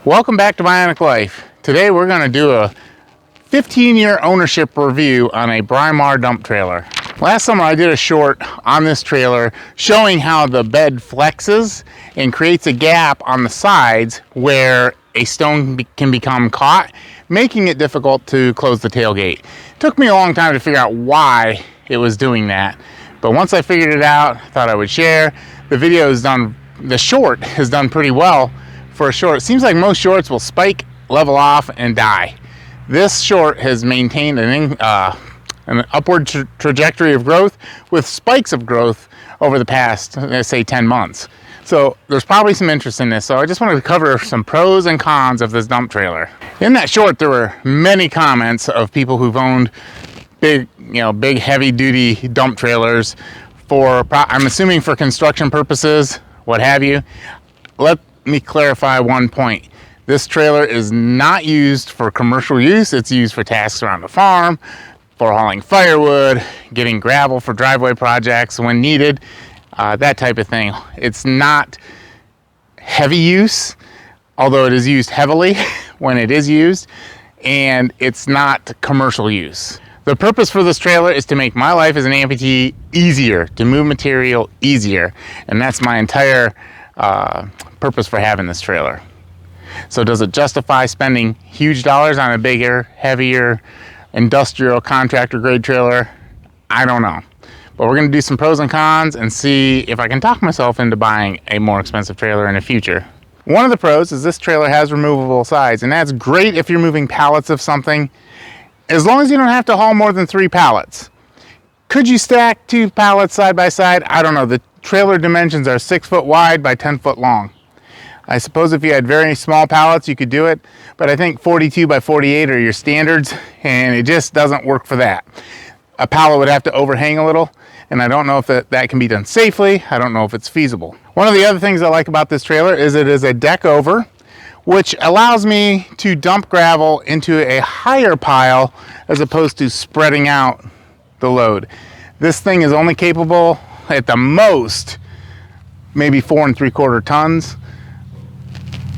Welcome back to Bionic Life. Today we're going to do a 15-year ownership review on a Bri-Mar Dump trailer. Last summer I did a short on this trailer showing how the bed flexes and creates a gap on the sides where a stone can become caught, making it difficult to close the tailgate. It took me a long time to figure out why it was doing that, but once I figured it out, I thought I would share. The short has done pretty well for a short. It seems like most shorts will spike, level off, and die. This short has maintained an upward trajectory of growth with spikes of growth over the past, let's say, 10 months. So there's probably some interest in this. So I just wanted to cover some pros and cons of this dump trailer. In that short, there were many comments of people who've owned big heavy-duty dump trailers for, I'm assuming, for construction purposes, what have you. Let me clarify one point. This trailer is not used for commercial use. It's used for tasks around the farm, for hauling firewood, getting gravel for driveway projects when needed, that type of thing. It's not heavy use, although it is used heavily when it is used, and it's not commercial use. The purpose for this trailer is to make my life as an amputee easier, to move material easier, and that's my entire purpose for having this trailer. So does it justify spending huge dollars on a bigger, heavier, industrial contractor grade trailer? I don't know. But we're going to do some pros and cons and see if I can talk myself into buying a more expensive trailer in the future. One of the pros is this trailer has removable sides, and that's great if you're moving pallets of something, as long as you don't have to haul more than 3 pallets. Could you stack 2 pallets side by side? I don't know. The trailer dimensions are 6 foot wide by 10 foot long. I suppose if you had very small pallets, you could do it, but I think 42 by 48 are your standards, and it just doesn't work for that. A pallet would have to overhang a little, and I don't know if that can be done safely. I don't know if it's feasible. One of the other things I like about this trailer is it is a deck over, which allows me to dump gravel into a higher pile as opposed to spreading out the load. This thing is only capable at the most maybe 4 3/4 tons.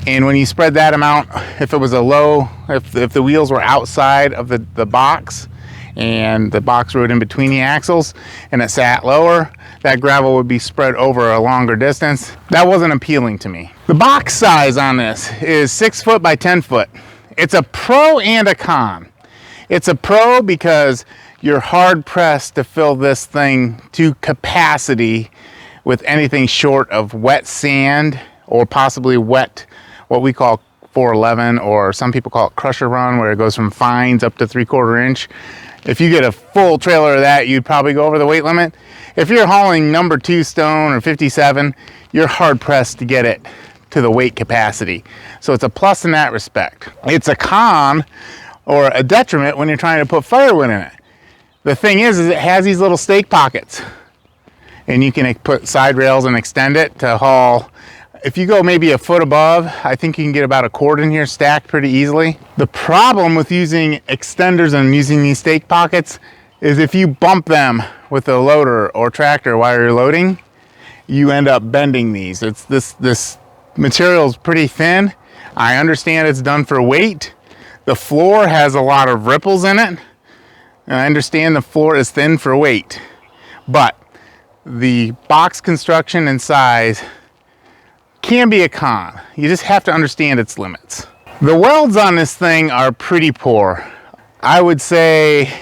And when you spread that amount, if it was if the wheels were outside of the box and the box rode in between the axles and it sat lower, that gravel would be spread over a longer distance. That wasn't appealing to me. The box size on this is 6 foot by 10 foot. It's a pro and a con. It's a pro because you're hard pressed to fill this thing to capacity with anything short of wet sand or possibly wet, what we call 411, or some people call it crusher run, where it goes from fines up to 3/4 inch. If you get a full trailer of that, you'd probably go over the weight limit. If you're hauling number 2 stone or 57, you're hard pressed to get it to the weight capacity. So it's a plus in that respect. It's a con or a detriment when you're trying to put firewood in it. The thing is it has these little stake pockets, and you can put side rails and extend it to haul. If you go maybe a foot above, I think you can get about a cord in here stacked pretty easily. The problem with using extenders and using these stake pockets is if you bump them with a loader or tractor while you're loading, you end up bending these. This material is pretty thin. I understand it's done for weight. The floor has a lot of ripples in it, and I understand the floor is thin for weight. But the box construction and size can be a con. You just have to understand its limits. The welds on this thing are pretty poor. I would say,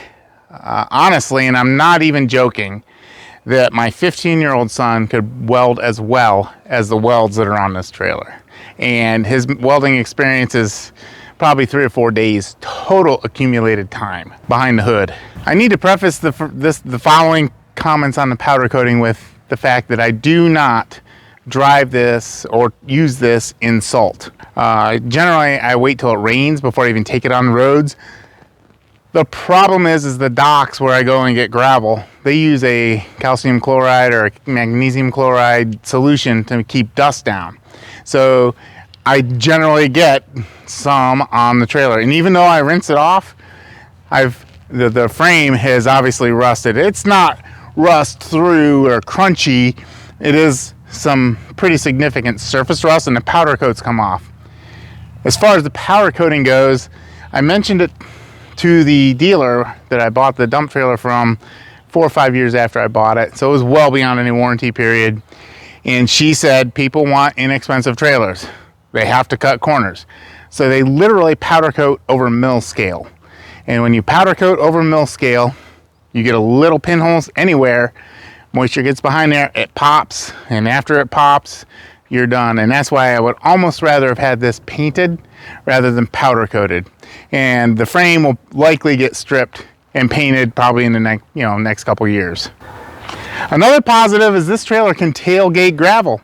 honestly, and I'm not even joking, that my 15-year-old son could weld as well as the welds that are on this trailer. And his welding experience is probably 3 or 4 days total accumulated time behind the hood. I need to preface the following comments on the powder coating with the fact that I do not drive this or use this in salt. Generally, I wait till it rains before I even take it on the roads. The problem is the docks where I go and get gravel, they use a calcium chloride or a magnesium chloride solution to keep dust down. So I generally get some on the trailer. And even though I rinse it off, the frame has obviously rusted. It's not rust through or crunchy. It is some pretty significant surface rust, and the powder coats come off. As far as the powder coating goes, I mentioned it to the dealer that I bought the dump trailer from 4 or 5 years after I bought it, so it was well beyond any warranty period. And she said people want inexpensive trailers. They have to cut corners. So they literally powder coat over mill scale. And when you powder coat over mill scale, you get a little pinholes anywhere. Moisture gets behind there, it pops, and after it pops, you're done. And that's why I would almost rather have had this painted rather than powder coated. And the frame will likely get stripped and painted probably in the next couple years. Another positive is this trailer can tailgate gravel.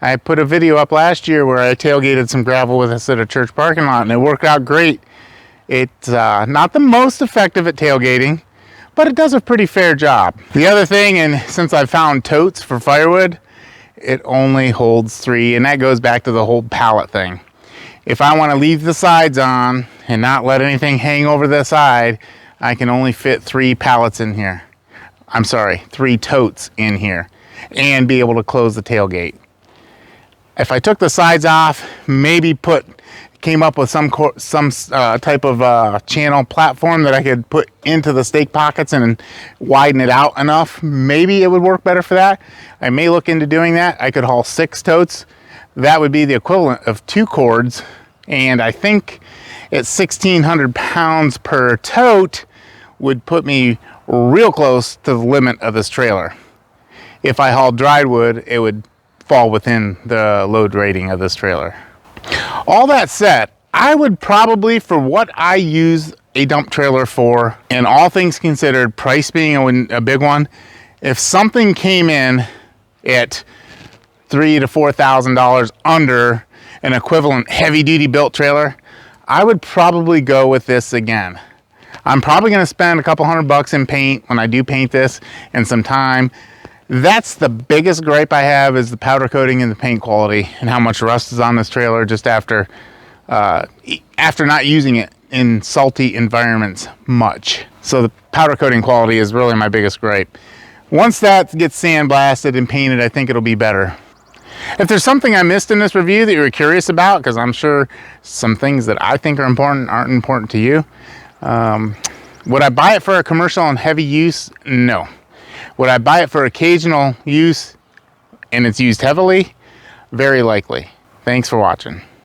I put a video up last year where I tailgated some gravel with us at a church parking lot, and it worked out great. It's not the most effective at tailgating, but it does a pretty fair job. The other thing, and since I found totes for firewood, it only holds 3, and that goes back to the whole pallet thing. If I want to leave the sides on and not let anything hang over the side, I can only fit 3 pallets in here. I'm sorry, 3 totes in here, and be able to close the tailgate. If I took the sides off, maybe came up with some type of channel platform that I could put into the stake pockets and widen it out enough, maybe it would work better for that. I may look into doing that. I could haul 6 totes. That would be the equivalent of 2 cords, and I think at 1,600 pounds per tote would put me real close to the limit of this trailer. If I hauled dried wood, it would fall within the load rating of this trailer. All that said, I would probably, for what I use a dump trailer for, and all things considered, price being a big one, if something came in at $3,000 to $4,000 under an equivalent heavy-duty built trailer, I would probably go with this again. I'm probably going to spend a couple $100 in paint when I do paint this, and some time. That's the biggest gripe I have, is the powder coating and the paint quality, and how much rust is on this trailer just after not using it in salty environments much. So the powder coating quality is really my biggest gripe. Once that gets sandblasted and painted, I think it'll be better. If there's something I missed in this review that you were curious about, because I'm sure some things that I think are important aren't important to you, would I buy it for a commercial and heavy use? No. Would I buy it for occasional use and it's used heavily? Very likely. Thanks for watching.